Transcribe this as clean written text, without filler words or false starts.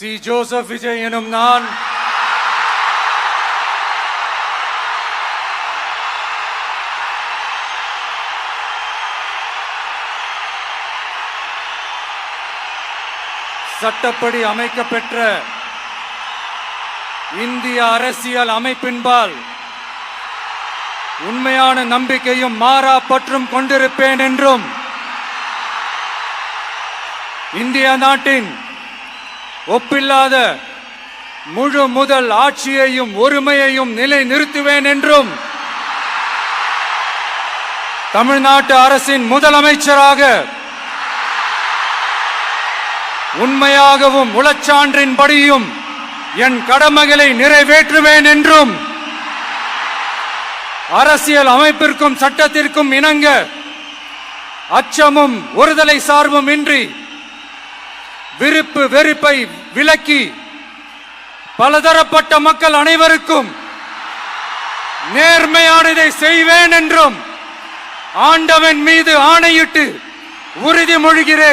C. Joseph Vijay எனும் நான் சட்டப்படி அமைக்கப்பெற்ற இந்திய அரசியல் அமைப்பின்பால் உண்மையான நம்பிக்கையும் மாறா பற்றும் கொண்டிருப்பேன் என்றும் இந்திய நாட்டின் ஒப்பில்லாத முழு முதல் ஆட்சியையும் ஒருமையையும் நிலை நிறுத்துவேன் என்றும் தமிழ்நாட்டு அரசின் முதலமைச்சராக உண்மையாகவும் உளச்சான்றின்படியும் என் கடமைகளை நிறைவேற்றுவேன் என்றும் அரசியல் அமைப்பிற்கும் சட்டத்திற்கும் இணங்க அச்சமும் ஒருதலை சார்பும் இன்றி விருப்பு வெறுப்பை விலக்கி பலதரப்பட்ட மக்கள் அனைவருக்கும் நேர்மையானதை செய்வேன் என்றும் ஆண்டவன் மீது ஆணையிட்டு உறுதிமொழிகிறேன்.